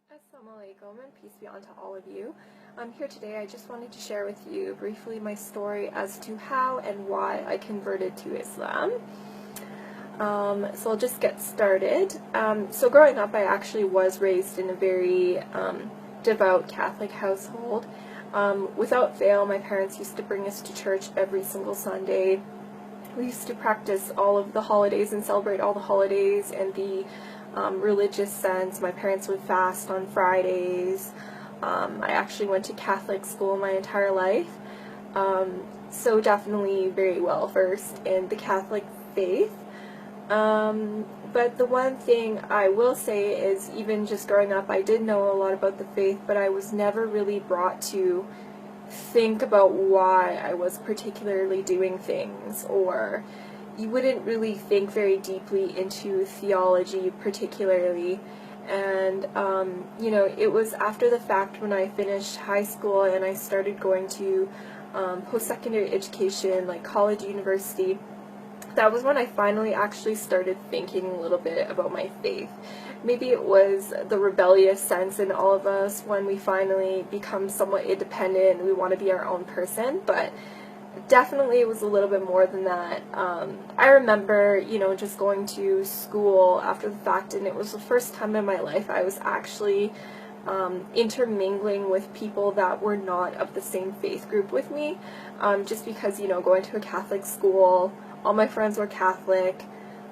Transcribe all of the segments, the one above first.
Assalamualaikum and peace be unto all of you. Here today I just wanted to share with you briefly my story as to how and why I converted to Islam. So I'll just get started. So growing up I actually was raised in a very devout Catholic household. Without fail, my parents used to bring us to church every single Sunday. We used to practice all of the holidays and celebrate all the holidays and the religious sense. My parents would fast on Fridays. I actually went to Catholic school my entire life, so definitely very well versed in the Catholic faith. But the one thing I will say is, even just growing up, I did know a lot about the faith, but I was never really brought to think about why I was particularly doing things, or you wouldn't really think very deeply into theology particularly. And it was after the fact, when I finished high school and I started going to post-secondary education, like college, university, that was when I finally actually started thinking a little bit about my faith. Maybe it was the rebellious sense in all of us when we finally become somewhat independent and we want to be our own person, but definitely it was a little bit more than that. I remember, just going to school after the fact, and it was the first time in my life I was actually intermingling with people that were not of the same faith group with me, just because, going to a Catholic school, all my friends were Catholic.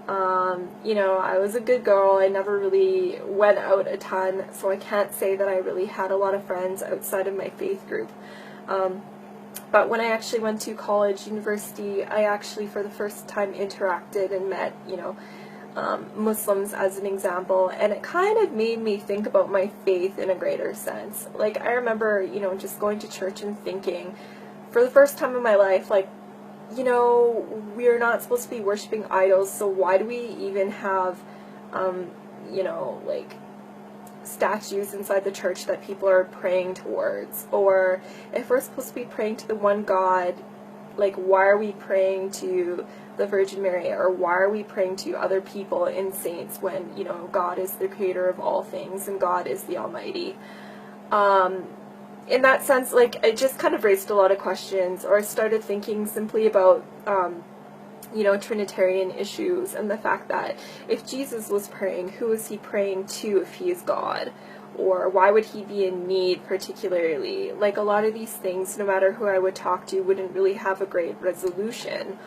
I was a good girl. I never really went out a ton, so I can't say that I really had a lot of friends outside of my faith group. But when I actually went to college, university, I actually for the first time interacted and met, Muslims as an example, and it kind of made me think about my faith in a greater sense. Like, I remember, just going to church and thinking, for the first time in my life, like, we're not supposed to be worshiping idols, so why do we even have, statues inside the church that people are praying towards? Or if we're supposed to be praying to the one God, like, why are we praying to the Virgin Mary, or why are we praying to other people and saints when, God is the creator of all things and God is the Almighty? In that sense, like, it just kind of raised a lot of questions, or I started thinking simply about, Trinitarian issues, and the fact that if Jesus was praying, who is he praying to if he is God? Or why would he be in need particularly? Like, a lot of these things, no matter who I would talk to, wouldn't really have a great resolution.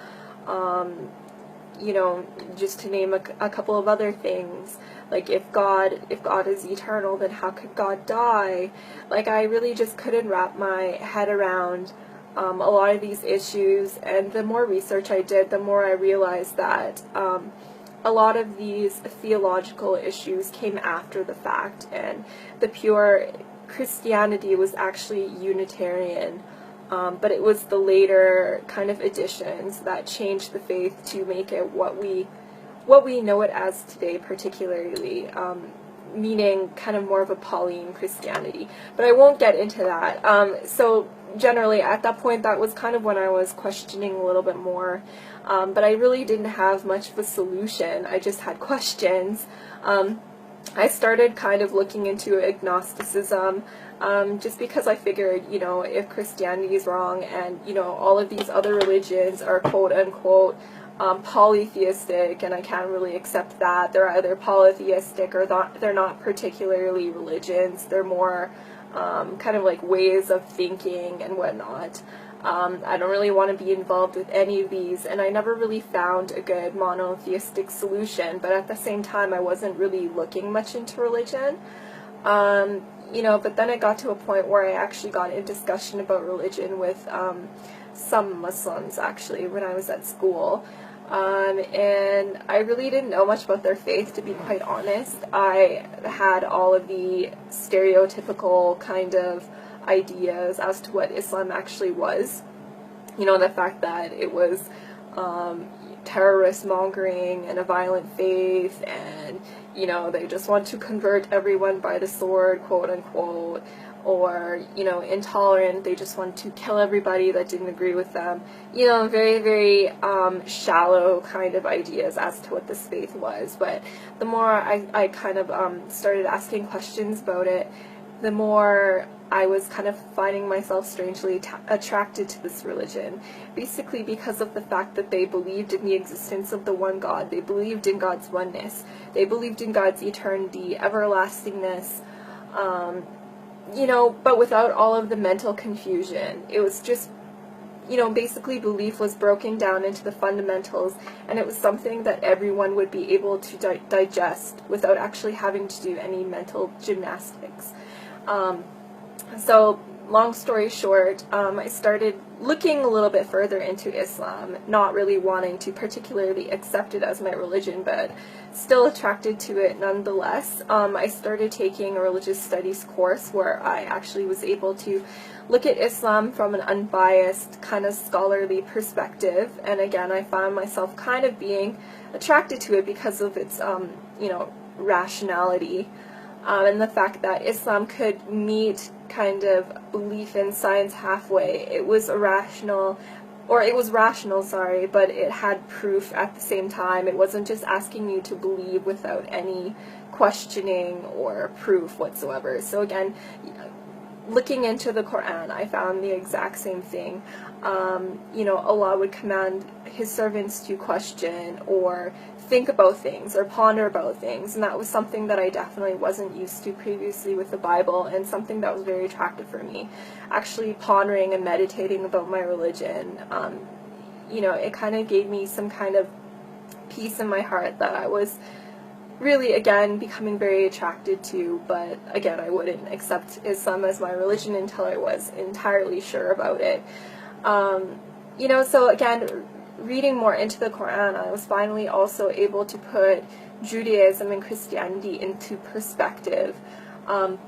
Just to name a couple of other things, like, if God is eternal, then how could God die? Like, I really just couldn't wrap my head around a lot of these issues, and the more research I did, the more I realized that a lot of these theological issues came after the fact, and the pure Christianity was actually Unitarian. But it was the later kind of additions that changed the faith to make it what we know it as today, particularly, meaning kind of more of a Pauline Christianity. But I won't get into that. So generally, at that point, that was kind of when I was questioning a little bit more. But I really didn't have much of a solution. I just had questions. I started kind of looking into agnosticism, just because I figured, if Christianity is wrong and, all of these other religions are quote-unquote polytheistic, and I can't really accept that. They're either polytheistic or they're not particularly religions. They're more kind of like ways of thinking and whatnot. I don't really want to be involved with any of these, and I never really found a good monotheistic solution, but at the same time I wasn't really looking much into religion. But then it got to a point where I actually got in discussion about religion with some Muslims, actually, when I was at school. And I really didn't know much about their faith, to be quite honest. I had all of the stereotypical kind of ideas as to what Islam actually was. The fact that it was terrorist mongering and a violent faith, and they just want to convert everyone by the sword, quote unquote. or, you know, intolerant. They just wanted to kill everybody that didn't agree with them. You know, very, very shallow kind of ideas as to what this faith was. But the more I kind of started asking questions about it, the more I was kind of finding myself strangely attracted to this religion. Basically because of the fact that they believed in the existence of the one God. They believed in God's oneness. They believed in God's eternity, everlastingness, you know, but without all of the mental confusion. It was just, you know, basically belief was broken down into the fundamentals, and it was something that everyone would be able to digest without actually having to do any mental gymnastics. So, long story short, I started looking a little bit further into Islam, not really wanting to particularly accept it as my religion, but still attracted to it nonetheless. I started taking a religious studies course where I actually was able to look at Islam from an unbiased, kind of scholarly perspective, and again, I found myself kind of being attracted to it because of its, you know, rationality. And the fact that Islam could meet kind of belief in science halfway. It was rational, sorry, but it had proof at the same time. It wasn't just asking you to believe without any questioning or proof whatsoever. So again, looking into the Quran, I found the exact same thing. You know, Allah would command His servants to question or think about things or ponder about things, and that was something that I definitely wasn't used to previously with the Bible, and something that was very attractive for me. Actually pondering and meditating about my religion, you know, it kind of gave me some kind of peace in my heart that I was really, again, becoming very attracted to, but again, I wouldn't accept Islam as my religion until I was entirely sure about it. You know, so again, reading more into the Quran, I was finally also able to put Judaism and Christianity into perspective,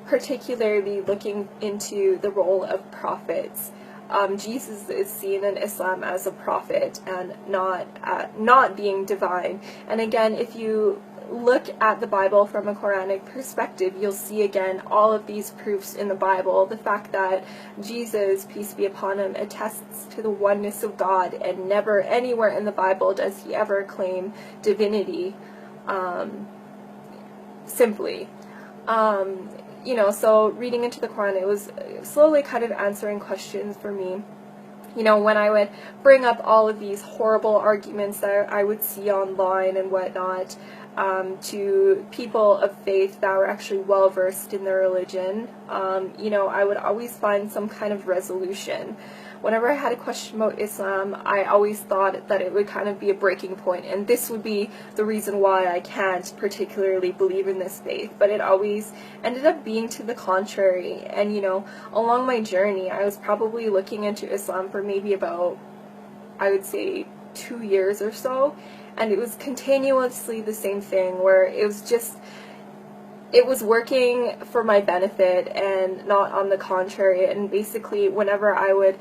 particularly looking into the role of prophets. Jesus is seen in Islam as a prophet and not being divine. And again, if you look at the Bible from a Quranic perspective, you'll see again all of these proofs in the Bible. The fact that Jesus, peace be upon him, attests to the oneness of God, and never anywhere in the Bible does he ever claim divinity, simply. You know, so reading into the Quran, it was slowly kind of answering questions for me. You know, when I would bring up all of these horrible arguments that I would see online and whatnot, to people of faith that were actually well versed in their religion, you know, I would always find some kind of resolution. Whenever I had a question about Islam, I always thought that it would kind of be a breaking point, and this would be the reason why I can't particularly believe in this faith, but it always ended up being to the contrary. And you know, along my journey, I was probably looking into Islam for maybe about, I would say, 2 years or so, and it was continuously the same thing, where it was working for my benefit and not on the contrary. And basically, whenever I would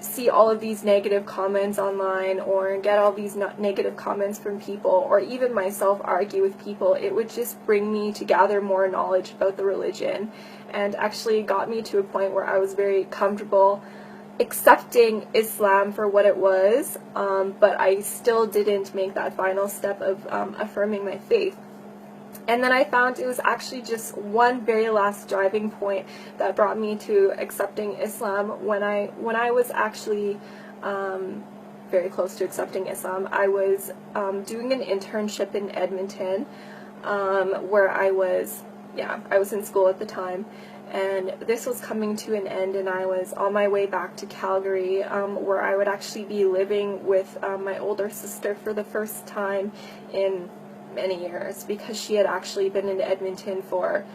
see all of these negative comments online or get all these negative comments from people, or even myself argue with people, it would just bring me to gather more knowledge about the religion, and actually got me to a point where I was very comfortable accepting Islam for what it was, but I still didn't make that final step of affirming my faith. And then I found it was actually just one very last driving point that brought me to accepting Islam. When I was actually very close to accepting Islam, I was doing an internship in Edmonton, where I was in school at the time. And this was coming to an end, and I was on my way back to Calgary, where I would actually be living with my older sister for the first time in many years, because she had actually been in Edmonton for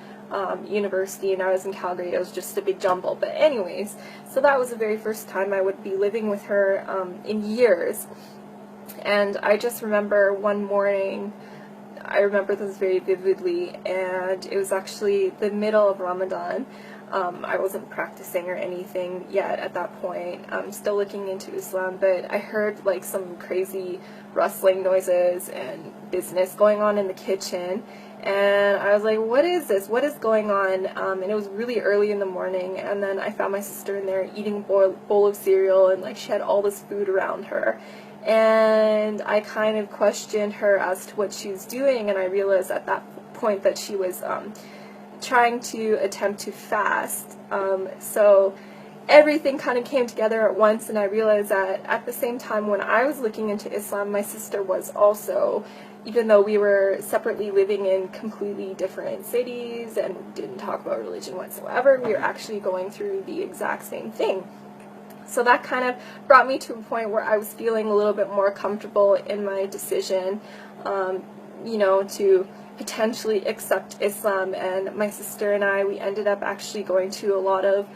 university and I was in Calgary. It was just a big jumble. But anyways, so that was the very first time I would be living with her in years. And I just remember one morning, I remember this very vividly, and it was actually the middle of Ramadan. I wasn't practicing or anything yet at that point. I'm still looking into Islam, but I heard like some crazy rustling noises and business going on in the kitchen, and I was like, what is this? What is going on? And it was really early in the morning, and then I found my sister in there eating a bowl of cereal, and like she had all this food around her. And I kind of questioned her as to what she was doing, and I realized at that point that she was trying to attempt to fast. So everything kind of came together at once, and I realized that at the same time when I was looking into Islam, my sister was also, even though we were separately living in completely different cities and didn't talk about religion whatsoever, we were actually going through the exact same thing. So that kind of brought me to a point where I was feeling a little bit more comfortable in my decision, to potentially accept Islam. And my sister and I, we ended up actually going to a lot of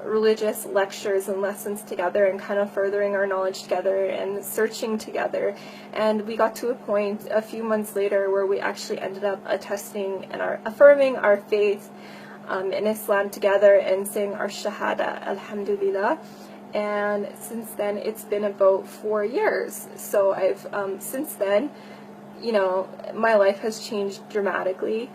religious lectures and lessons together, and kind of furthering our knowledge together and searching together. And we got to a point a few months later where we actually ended up attesting and affirming our faith in Islam together and saying our shahada, alhamdulillah. And since then it's been about 4 years. So I've since then, my life has changed dramatically,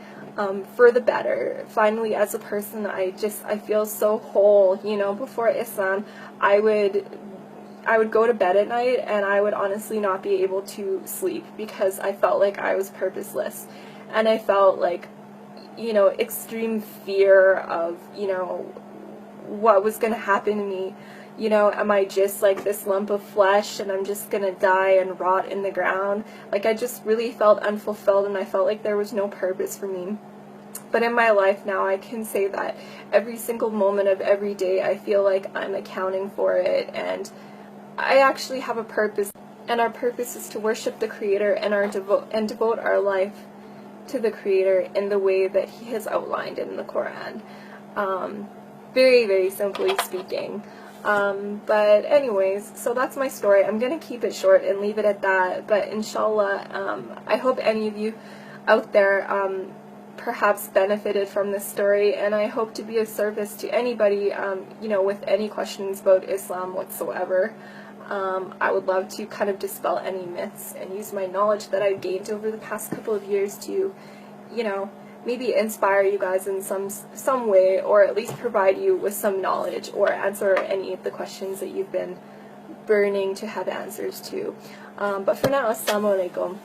for the better. Finally, as a person, I feel so whole. Before Islam, I would go to bed at night and I would honestly not be able to sleep because I felt like I was purposeless, and I felt like, extreme fear of, what was going to happen to me. Am I just like this lump of flesh and I'm just gonna die and rot in the ground? Like, I just really felt unfulfilled, and I felt like there was no purpose for me. But in my life now, I can say that every single moment of every day, I feel like I'm accounting for it, and I actually have a purpose, and our purpose is to worship the Creator and devote our life to the Creator in the way that He has outlined in the Quran. Very, very simply speaking. But anyways, so that's my story. I'm going to keep it short and leave it at that, but inshallah, I hope any of you out there perhaps benefited from this story, and I hope to be of service to anybody, with any questions about Islam whatsoever. I would love to kind of dispel any myths and use my knowledge that I've gained over the past couple of years to, maybe inspire you guys in some way, or at least provide you with some knowledge, or answer any of the questions that you've been burning to have answers to. But for now, assalamu alaikum.